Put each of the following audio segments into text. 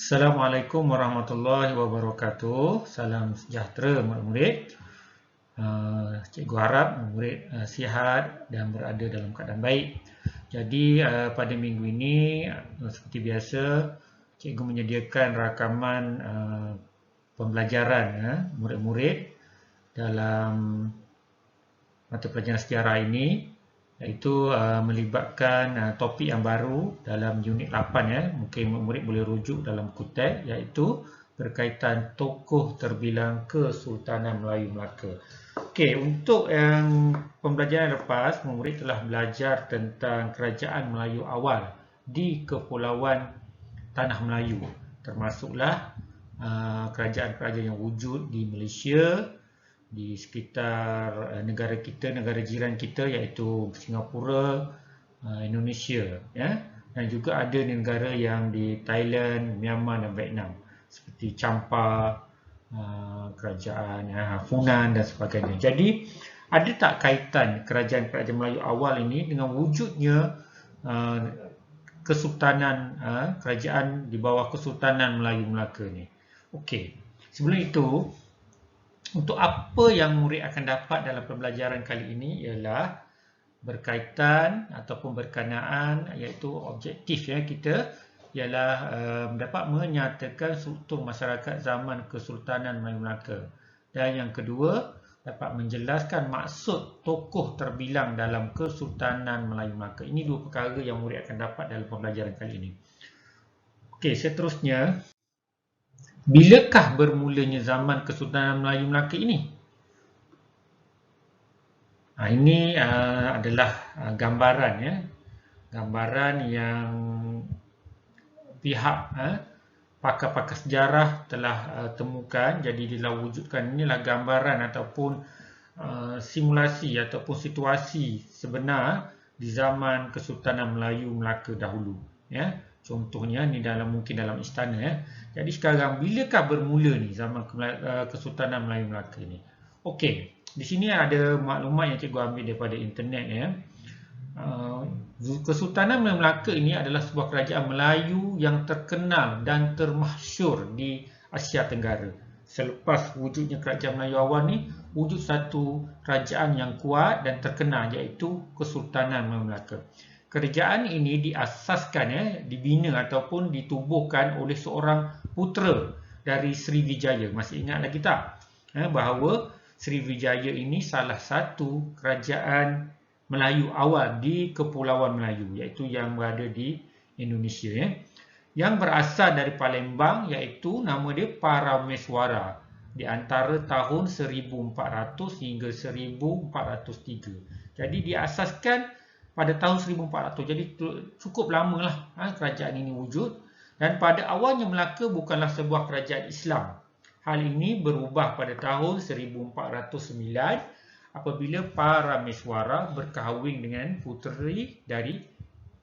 Assalamualaikum warahmatullahi wabarakatuh. Salam sejahtera murid-murid. Cikgu harap murid sihat dan berada dalam keadaan baik. Jadi pada minggu ini seperti biasa cikgu menyediakan rakaman pembelajaran murid-murid dalam mata pelajaran sejarah ini, iaitu melibatkan topik yang baru dalam unit 8 mungkin murid boleh rujuk dalam kutip, iaitu berkaitan tokoh terbilang Kesultanan Melayu Melaka. Okey, untuk yang pembelajaran lepas murid telah belajar tentang kerajaan Melayu awal di Kepulauan Tanah Melayu, termasuklah kerajaan-kerajaan yang wujud di Malaysia, di sekitar negara kita, negara jiran kita iaitu Singapura, Indonesia, dan juga ada negara yang di Thailand, Myanmar dan Vietnam seperti Champa, kerajaan Funan dan sebagainya. Jadi ada tak kaitan kerajaan-kerajaan Melayu awal ini dengan wujudnya Kesultanan, kerajaan di bawah Kesultanan Melayu Melaka ni? Okey, sebelum itu, untuk apa yang murid akan dapat dalam pembelajaran kali ini ialah berkaitan ataupun berkenaan, iaitu objektif kita ialah dapat menyatakan struktur masyarakat zaman Kesultanan Melayu Melaka. Dan yang kedua, dapat menjelaskan maksud tokoh terbilang dalam Kesultanan Melayu Melaka. Ini dua perkara yang murid akan dapat dalam pembelajaran kali ini. Okey, seterusnya, bilakah bermulanya zaman Kesultanan Melayu Melaka ini? Ini adalah gambaran gambaran yang pihak pakar-pakar sejarah telah temukan. Jadi telah wujudkan, inilah gambaran ataupun simulasi ataupun situasi sebenar di zaman Kesultanan Melayu Melaka dahulu. Contohnya ni mungkin dalam istana. Jadi sekarang bilakah bermula ni zaman Kesultanan Melayu Melaka ni? Okey, di sini ada maklumat yang cikgu ambil daripada internet. Kesultanan Melayu Melaka ini adalah sebuah kerajaan Melayu yang terkenal dan termasyhur di Asia Tenggara. Selepas wujudnya kerajaan Melayu awal ni, wujud satu kerajaan yang kuat dan terkenal, iaitu Kesultanan Melayu Melaka. Kerajaan ini diasaskan, dibina ataupun ditubuhkan oleh seorang putera dari Sriwijaya. Masih ingat lagi tak? Bahawa Sriwijaya ini salah satu kerajaan Melayu awal di Kepulauan Melayu, iaitu yang berada di Indonesia. Yang berasal dari Palembang, iaitu nama dia Parameswara, di antara tahun 1400 hingga 1403. Jadi diasaskan pada tahun 1400, jadi cukup lamalah kerajaan ini wujud. Dan pada awalnya Melaka bukanlah sebuah kerajaan Islam. Hal ini berubah pada tahun 1409 apabila Parameswara berkahwin dengan puteri dari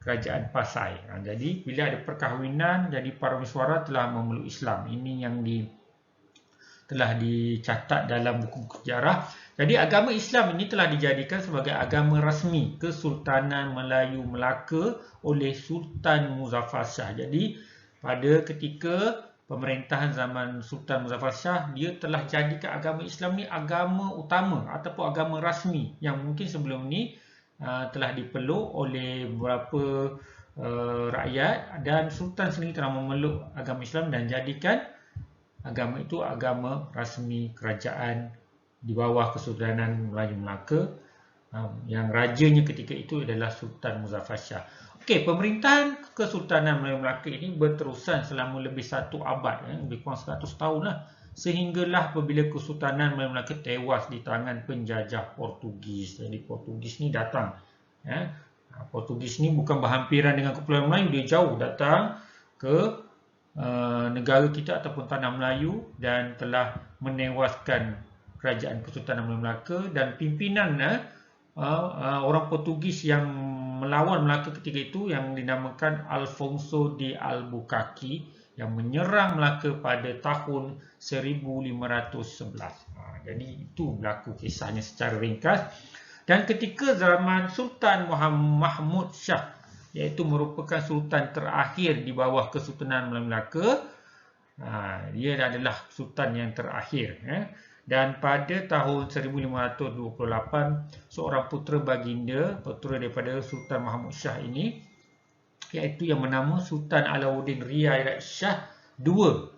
kerajaan Pasai. Jadi bila ada perkahwinan, jadi Parameswara telah memeluk Islam. Ini yang telah dicatat dalam buku-buku sejarah. Jadi agama Islam ini telah dijadikan sebagai agama rasmi Kesultanan Melayu Melaka oleh Sultan Muzaffar Shah. Jadi pada ketika pemerintahan zaman Sultan Muzaffar Shah, dia telah jadikan agama Islam ni agama utama ataupun agama rasmi yang mungkin sebelum ni telah dipeluk oleh beberapa rakyat, dan Sultan sendiri telah memeluk agama Islam dan jadikan agama itu agama rasmi kerajaan di bawah Kesultanan Melayu Melaka, yang rajanya ketika itu adalah Sultan Muzaffar Shah. Okey, pemerintahan Kesultanan Melayu Melaka ini berterusan selama lebih satu abad, lebih kurang 100 tahun lah, sehinggalah apabila Kesultanan Melayu Melaka tewas di tangan penjajah Portugis. Jadi Portugis ni datang, Portugis ni bukan berhampiran dengan Kepulauan Melayu, dia jauh datang ke negara kita ataupun tanah Melayu dan telah menewaskan kerajaan Kesultanan Melayu Melaka. Dan pimpinan orang Portugis yang melawan Melaka ketika itu yang dinamakan Alfonso de Albuquerque, yang menyerang Melaka pada tahun 1511. Jadi itu berlaku kisahnya secara ringkas. Dan ketika zaman Sultan Mahmud Shah, iaitu merupakan sultan terakhir di bawah Kesultanan Melayu Melaka, Dia adalah sultan yang terakhir. Dan pada tahun 1528, seorang putera baginda, putera daripada Sultan Mahmud Shah ini, iaitu yang bernama Sultan Alauddin Riayat Shah II,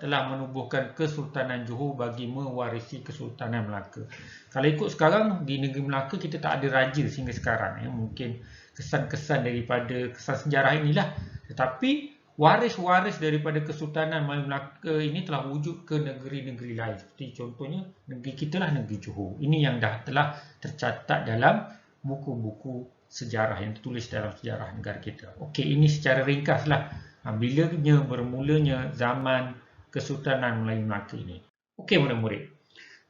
telah menubuhkan Kesultanan Johor bagi mewarisi Kesultanan Melaka. Kalau ikut sekarang, di negeri Melaka kita tak ada raja sehingga sekarang. Mungkin kesan-kesan daripada kesan sejarah inilah. Tetapi waris-waris daripada Kesultanan Melayu Melaka ini telah wujud ke negeri-negeri lain. Seperti contohnya negeri kita lah, negeri Johor. Ini yang telah tercatat dalam buku-buku sejarah yang tertulis dalam sejarah negara kita. Okey, ini secara ringkaslah bilanya bermulanya zaman Kesultanan Melayu Melaka ini. Okey murid-murid.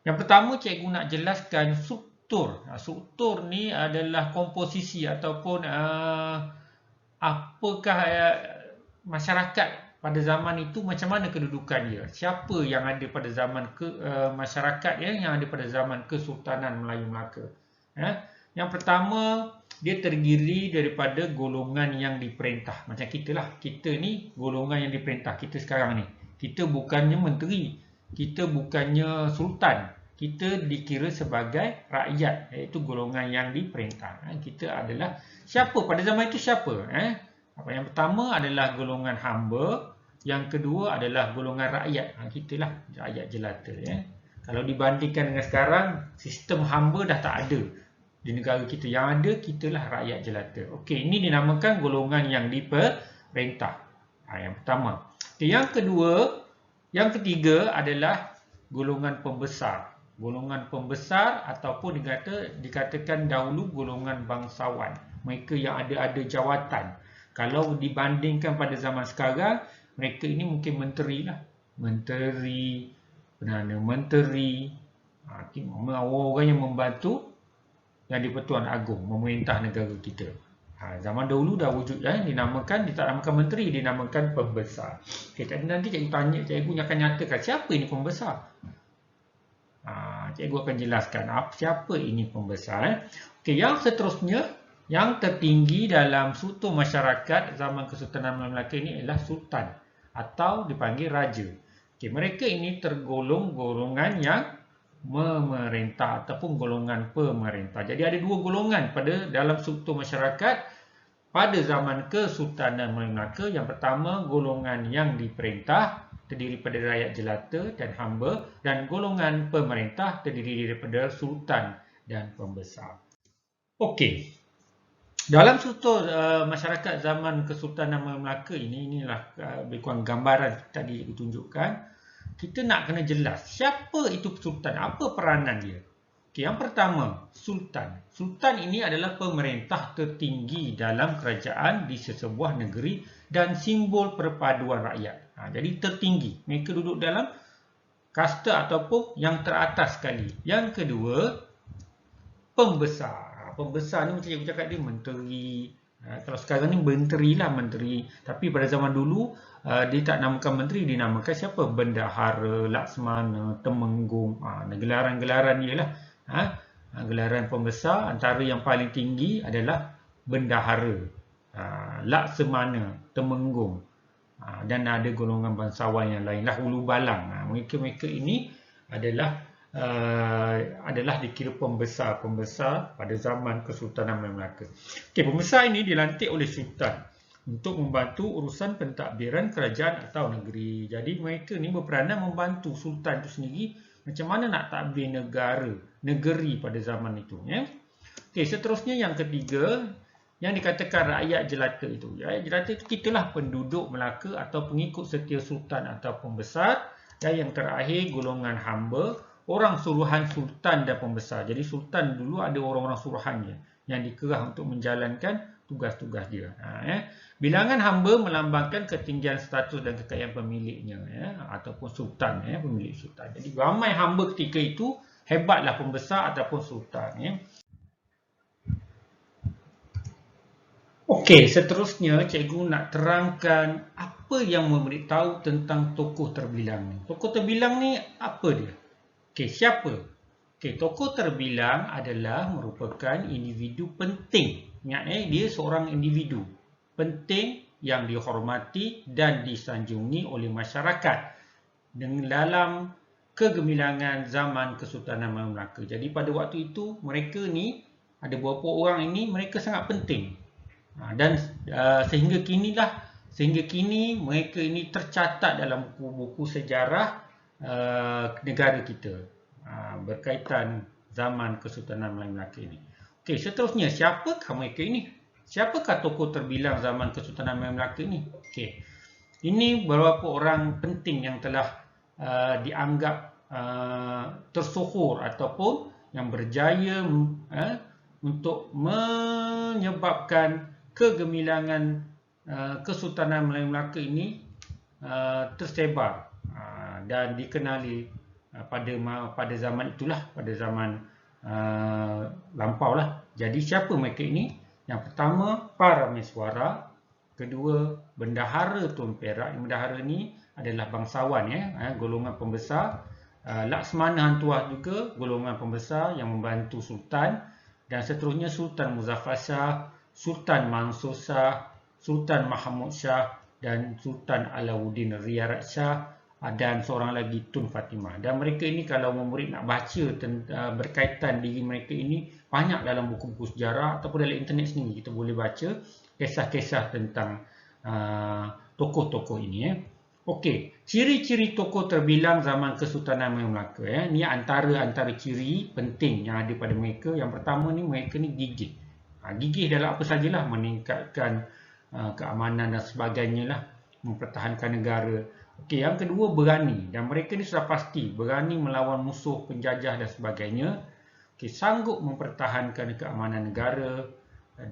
Yang pertama cikgu nak jelaskan struktur. Struktur ni adalah komposisi ataupun apakah masyarakat pada zaman itu, macam mana kedudukan dia. Siapa yang ada pada zaman masyarakat yang ada pada zaman Kesultanan Melayu Melaka. Yang pertama, dia terdiri daripada golongan yang diperintah. Macam kita lah. Kita ni golongan yang diperintah. Kita sekarang ni. Kita bukannya menteri. Kita bukannya sultan. Kita dikira sebagai rakyat. Iaitu golongan yang diperintah. Kita adalah siapa? Pada zaman itu siapa? Yang pertama adalah golongan hamba. Yang kedua adalah golongan rakyat. Kita lah rakyat jelata. Kalau dibandingkan dengan sekarang, sistem hamba dah tak ada. Di negara kita yang ada, kitalah rakyat jelata. Okey, ini dinamakan golongan yang diperintah. Yang pertama. Yang kedua, yang ketiga adalah golongan pembesar. Golongan pembesar ataupun dikatakan dahulu golongan bangsawan. Mereka yang ada jawatan. Kalau dibandingkan pada zaman sekarang, mereka ini mungkin menteri lah. Menteri, Perdana Menteri, orang yang membantu yang di-Pertuan Agong memerintah negara kita. Zaman dahulu dah wujud dinamakan, dia tak namakan menteri, dinamakan pembesar. Nanti cikgu tanya, cikgu akan nyatakan siapa ini pembesar. Cikgu akan jelaskan siapa ini pembesar. Okey, yang seterusnya, yang tertinggi dalam struktur masyarakat zaman Kesultanan Melayu Melaka ini adalah sultan atau dipanggil raja. Okey, mereka ini tergolong golongan yang memerintah ataupun golongan pemerintah. Jadi ada dua golongan pada dalam struktur masyarakat pada zaman Kesultanan Melayu Melaka. Yang pertama, golongan yang diperintah terdiri daripada rakyat jelata dan hamba, dan golongan pemerintah terdiri daripada sultan dan pembesar. Okey. Dalam struktur masyarakat zaman Kesultanan Melayu Melaka inilah lebih kurang gambaran tadi ditunjukkan. Kita nak kena jelas siapa itu sultan, apa peranan dia. Okay, yang pertama, sultan. Sultan ini adalah pemerintah tertinggi dalam kerajaan di sesebuah negeri dan simbol perpaduan rakyat. Jadi tertinggi. Mereka duduk dalam kasta ataupun yang teratas sekali. Yang kedua, pembesar. Pembesar ni macam saya cakap dia menteri. Kalau sekarang ni menteri lah, menteri. Tapi pada zaman dulu, dia tak namakan menteri, dia namakan siapa? Bendahara, Laksmana, Temenggung. Gelaran-gelaran dia lah. Gelaran pembesar, antara yang paling tinggi adalah Bendahara, Laksamana, Temenggung. Dan ada golongan bangsawan yang lain lah, Hulu Balang. Mereka ini adalah dikira pembesar pada zaman Kesultanan Melayu Melaka. Okey, pembesar ini dilantik oleh sultan untuk membantu urusan pentadbiran kerajaan atau negeri. Jadi mereka ni berperanan membantu sultan itu sendiri macam mana nak tadbir negeri pada zaman itu. Okey, seterusnya yang ketiga, yang dikatakan rakyat jelata itu. Rakyat jelata itu kitalah penduduk Melaka atau pengikut setia sultan atau pembesar. Dan yang terakhir, golongan hamba, orang suruhan sultan dan pembesar. Jadi sultan dulu ada orang-orang suruhannya yang dikerah untuk menjalankan tugas-tugas dia. Bilangan hamba melambangkan ketinggian status dan kekayaan pemiliknya, ataupun sultan, pemilik sultan. Jadi ramai hamba ketika itu, hebatlah pembesar ataupun sultan. Okey, seterusnya cikgu nak terangkan apa yang memberitahu tentang tokoh terbilang ni. Tokoh terbilang ni apa dia? Okey, siapa? Okey, tokoh terbilang adalah merupakan individu penting. Ingat dia seorang individu penting yang dihormati dan disanjungi oleh masyarakat dalam kegemilangan zaman Kesultanan Melayu Melaka. Jadi pada waktu itu mereka ni ada beberapa orang ini mereka sangat penting. Dan sehingga kini mereka ini tercatat dalam buku-buku sejarah negara kita berkaitan zaman Kesultanan Melayu Melaka ini. Okey, seterusnya siapakah mereka ini? Siapakah tokoh terbilang zaman Kesultanan Melayu Melaka ini? Okey. Ini beberapa orang penting yang telah dianggap tersohor ataupun yang berjaya untuk menyebabkan kegemilangan Kesultanan Melayu Melaka ini tersebar dan dikenali pada zaman itulah, pada zaman lampau lah. Jadi siapa mereka ini? Yang pertama, Parameswara. Kedua, Bendahara Tun Perak. Bendahara ni adalah bangsawan, golongan pembesar. Laksmana Hang Tuah juga golongan pembesar yang membantu Sultan. Dan seterusnya Sultan Muzaffar Shah, Sultan Mansur Shah, Sultan Mahmud Shah dan Sultan Alauddin Riyarat Shah, dan seorang lagi Tun Fatimah. Dan mereka ini kalau murid nak baca berkaitan diri mereka ini banyak dalam buku-buku sejarah ataupun dalam internet sendiri kita boleh baca kisah-kisah tentang tokoh-tokoh ini. Okey, ciri-ciri tokoh terbilang zaman Kesultanan Melayu Melaka. Ini antara ciri penting yang ada pada mereka. Yang pertama ni mereka ni gigih. Gigih dalam apa sajalah, meningkatkan keamanan dan sebagainya lah, mempertahankan negara. Okey, yang kedua berani, dan mereka ni sudah pasti berani melawan musuh, penjajah dan sebagainya. Okey, sanggup mempertahankan keamanan negara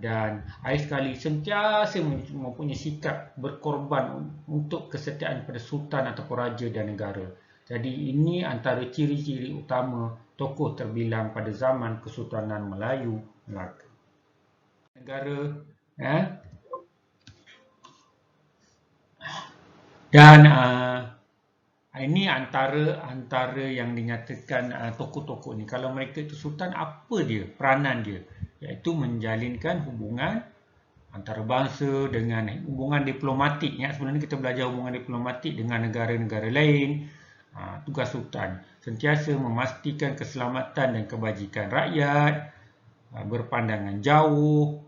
dan akhir sekali sentiasa mempunyai sikap berkorban untuk kesetiaan pada sultan ataupun raja dan negara. Jadi ini antara ciri-ciri utama tokoh terbilang pada zaman Kesultanan Melayu Melaka. Negara dan ini antara yang dinyatakan tokoh-tokoh ni. Kalau mereka itu sultan, apa dia peranan dia? Iaitu menjalinkan hubungan antarabangsa dengan hubungan diplomatik. Sebenarnya kita belajar hubungan diplomatik dengan negara-negara lain. Tugas sultan sentiasa memastikan keselamatan dan kebajikan rakyat, berpandangan jauh,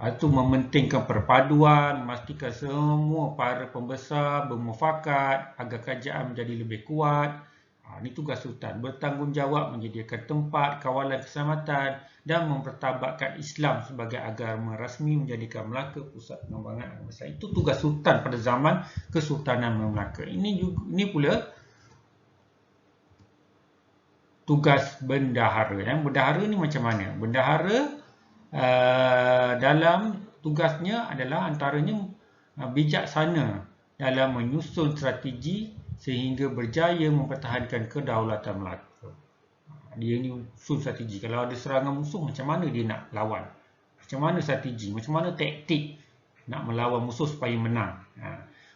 itu mementingkan perpaduan, memastikan semua para pembesar bermufakat agar kerajaan menjadi lebih kuat. Ini tugas sultan. Bertanggungjawab menyediakan tempat kawalan keselamatan dan mempertabatkan Islam sebagai agama rasmi, menjadikan Melaka pusat pengembangan agama Islam. Itu tugas sultan pada zaman Kesultanan Melaka. Ini pula tugas bendahara. Bendahara ni macam mana? Bendahara dalam tugasnya adalah antaranya bijaksana dalam menyusun strategi sehingga berjaya mempertahankan kedaulatan Melaka. Dia ni susun strategi. Kalau ada serangan musuh, macam mana dia nak lawan? Macam mana strategi? Macam mana taktik nak melawan musuh supaya menang?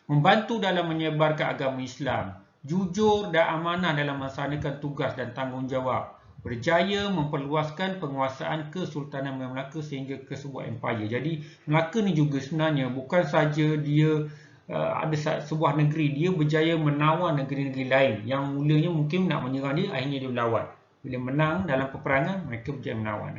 Membantu dalam menyebarkan agama Islam. Jujur dan amanah dalam melaksanakan tugas dan tanggungjawab. Berjaya memperluaskan penguasaan Kesultanan Melayu Melaka sehingga ke sebuah empire. Jadi Melaka ni juga sebenarnya bukan saja dia ada sebuah negeri, dia berjaya menawan negeri-negeri lain yang mulanya mungkin nak menyerang dia, akhirnya dia melawan. Bila menang dalam peperangan, mereka berjaya menawan.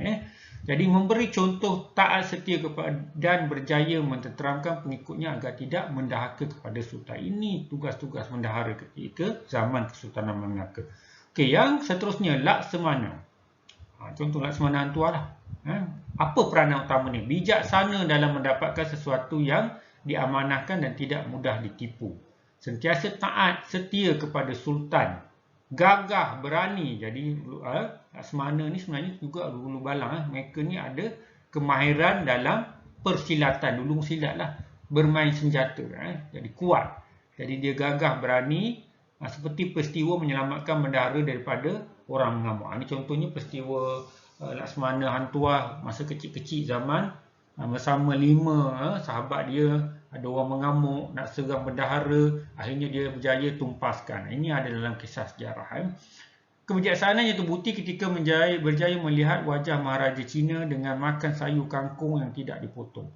Jadi memberi contoh taat setia kepada dan berjaya mententeramkan pengikutnya agar tidak mendahaka kepada sultan. Ini tugas-tugas bendahara ketika zaman Kesultanan Melayu Melaka. Okey, yang seterusnya Laksamana. Contoh Laksamana Hang Tuah lah. Apa peranan utama ni? Bijaksana dalam mendapatkan sesuatu yang diamanahkan dan tidak mudah ditipu. Sentiasa taat setia kepada sultan. Gagah berani. Jadi Laksamana ni sebenarnya juga lulu balang. Mereka ni ada kemahiran dalam persilatan, dulu silat lah, bermain senjata. Jadi kuat. Jadi dia gagah berani. Seperti peristiwa menyelamatkan bendahara daripada orang mengamuk. Ini contohnya peristiwa Laksamana Hang Tuah masa kecil-kecil zaman bersama 5 sahabat dia, ada orang mengamuk nak serang bendahara, akhirnya dia berjaya tumpaskan. Ini ada dalam kisah sejarah. Kebijaksanaannya terbukti ketika berjaya melihat wajah Maharaja Cina dengan makan sayur kangkung yang tidak dipotong.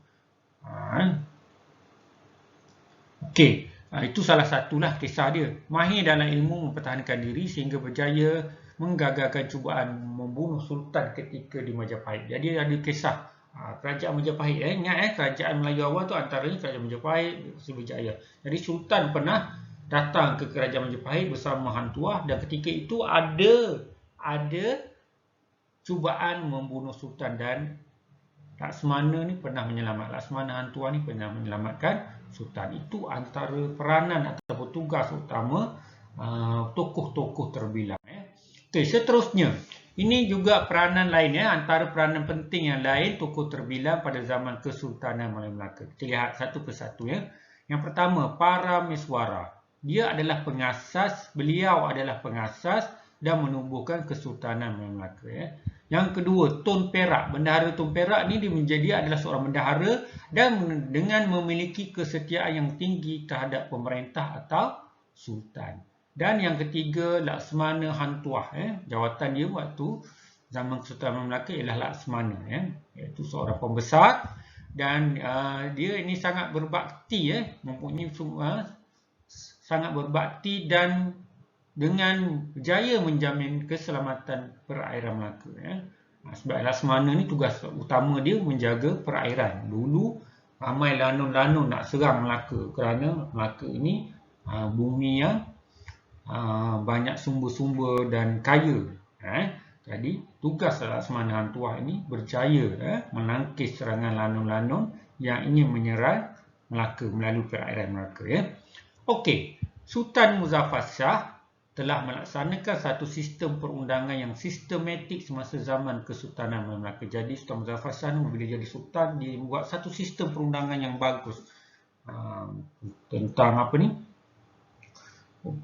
Okey, itu salah satulah kisah dia. Mahir dalam ilmu mempertahankan diri sehingga berjaya menggagalkan cubaan membunuh Sultan ketika di Majapahit. Jadi ada kisah kerajaan Majapahit. Ingat kerajaan Melayu awal tu antaranya kerajaan Majapahit, Sriwijaya. Jadi Sultan pernah datang ke kerajaan Majapahit bersama Hang Tuah dan ketika itu ada cubaan membunuh Sultan dan Laksmana ni pernah menyelamatkan, Laksmana Hang Tuah ni pernah menyelamatkan Sultan. Itu antara peranan ataupun tugas utama tokoh-tokoh terbilang. Okey, seterusnya. Ini juga peranan lain antara peranan penting yang lain tokoh terbilang pada zaman Kesultanan Melayu Melaka. Kita lihat satu persatu ya. Yang pertama, Parameswara. Beliau adalah pengasas dan menubuhkan Kesultanan Melayu Melaka ya. Yang kedua, Tun Perak. Bendahara Tun Perak ni dia adalah seorang bendahara dan dengan memiliki kesetiaan yang tinggi terhadap pemerintah atau sultan. Dan yang ketiga, Laksmana Hang Tuah. Jawatan dia waktu zaman Kesultanan Melaka ialah Laksmana. Iaitu seorang pembesar dan dia ini sangat berbakti. Mempunyai sangat berbakti dan dengan berjaya menjamin keselamatan perairan Melaka. Sebab Laksmana ni tugas utama dia menjaga perairan. Dulu ramai lanun-lanun nak serang Melaka kerana Melaka ini bumi yang banyak sumber-sumber dan kaya. Jadi tugas Laksmana Hang Tuah ini berjaya menangkis serangan lanun-lanun yang ingin menyerang Melaka melalui perairan Melaka. Okey, Sultan Muzaffar Shah telah melaksanakan satu sistem perundangan yang sistematik semasa zaman Kesultanan Melayu Melaka. Jadi Sultan Muzaffar Shah bila jadi sultan, dia buat satu sistem perundangan yang bagus tentang apa ni?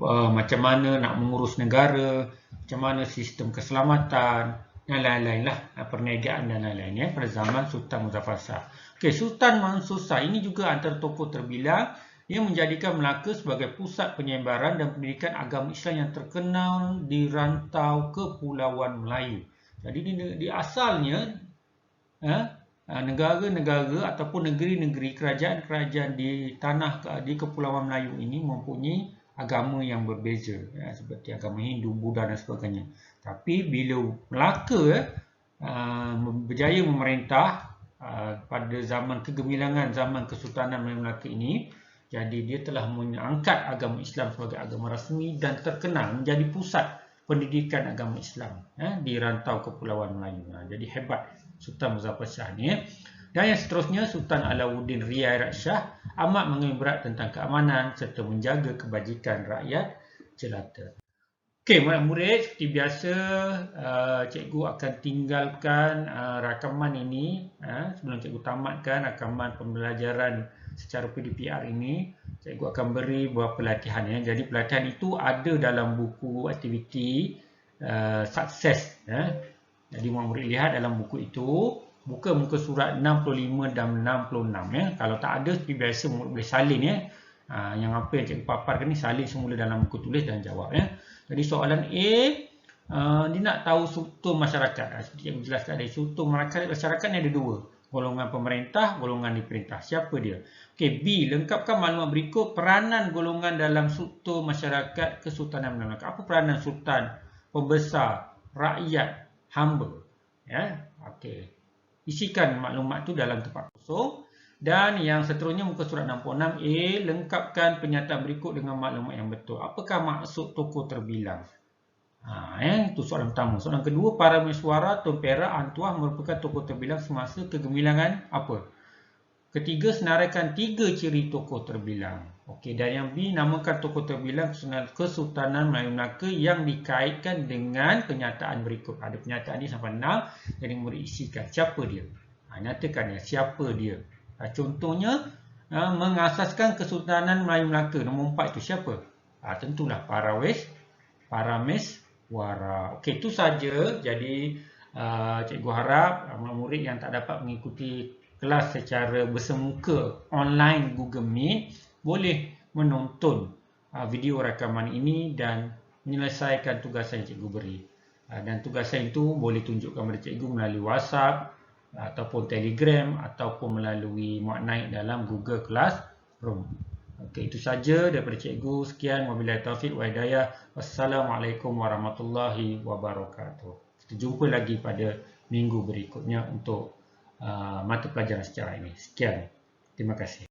Macam mana nak mengurus negara, macam mana sistem keselamatan dan lain-lain lah, perniagaan dan lain-lain pada zaman Sultan Muzaffar Shah. Okey, Sultan Mansur Shah ini juga antara tokoh terbilang yang menjadikan Melaka sebagai pusat penyebaran dan pendidikan agama Islam yang terkenal di rantau Kepulauan Melayu. Jadi di asalnya negara-negara ataupun negeri-negeri kerajaan-kerajaan di Kepulauan Melayu ini mempunyai agama yang berbeza, seperti agama Hindu, Buddha dan sebagainya. Tapi bila Melaka berjaya memerintah pada zaman kegemilangan zaman Kesultanan Melayu Melaka ini, jadi dia telah mengangkat agama Islam sebagai agama rasmi dan terkenal menjadi pusat pendidikan agama Islam di rantau Kepulauan Melayu. Jadi hebat Sultan Muzaffar Shah ni. Dan yang seterusnya, Sultan Alauddin Riayat Shah amat mengambil berat tentang keamanan serta menjaga kebajikan rakyat jelata. Okey, murid-murid, seperti biasa cikgu akan tinggalkan rakaman ini sebelum cikgu tamatkan rakaman pembelajaran secara PDPR ini. Cikgu akan beri beberapa pelatihan. Jadi pelatihan itu ada dalam buku aktiviti sukses. Jadi murid lihat dalam buku itu, buka muka surat 65 dan 66. Kalau tak ada, seperti biasa murid boleh salin. Yang apa yang cikgu paparkan ni salin semula dalam buku tulis dan jawab. Jadi soalan A, dia nak tahu struktur masyarakat. Seperti yang jelaskan tadi, struktur masyarakat ni ada dua. Golongan pemerintah, golongan diperintah. Siapa dia? Okey, B, lengkapkan maklumat berikut peranan golongan dalam struktur masyarakat Kesultanan Melayu Melaka. Apa peranan sultan, pembesar, rakyat, hamba? Okey. Isikan maklumat tu dalam tempat kosong. Dan yang seterusnya muka surat 66 A, lengkapkan pernyataan berikut dengan maklumat yang betul. Apakah maksud tokoh terbilang? Itu soalan pertama. Soalan kedua, Parameswara, Tun Perak, Hang Tuah merupakan tokoh terbilang semasa kegemilangan apa? Ketiga, senaraikan 3 ciri tokoh terbilang. Okey, dan yang B, namakan tokoh terbilang Kesultanan Melayu Melaka yang dikaitkan dengan penyataan berikut. Ada penyataan ni sampai 6, jadi murid isikan. Siapa dia? Nyatakan ya, siapa dia? Contohnya, mengasaskan Kesultanan Melayu Melaka. Nombor 4 itu siapa? Tentulah Parameswara. Okey, itu saja. Jadi, cikgu harap murid yang tak dapat mengikuti kelas secara bersemuka online Google Meet boleh menonton video rakaman ini dan menyelesaikan tugasan yang cikgu beri. Dan tugasan itu boleh tunjukkan kepada cikgu melalui WhatsApp, ataupun Telegram ataupun melalui muat naik dalam Google Classroom. Okey, itu saja daripada cikgu. Sekian, wabillahi taufik wa hidayah. Wassalamualaikum warahmatullahi wabarakatuh. Kita jumpa lagi pada minggu berikutnya untuk mata pelajaran sejarah ini. Sekian. Terima kasih.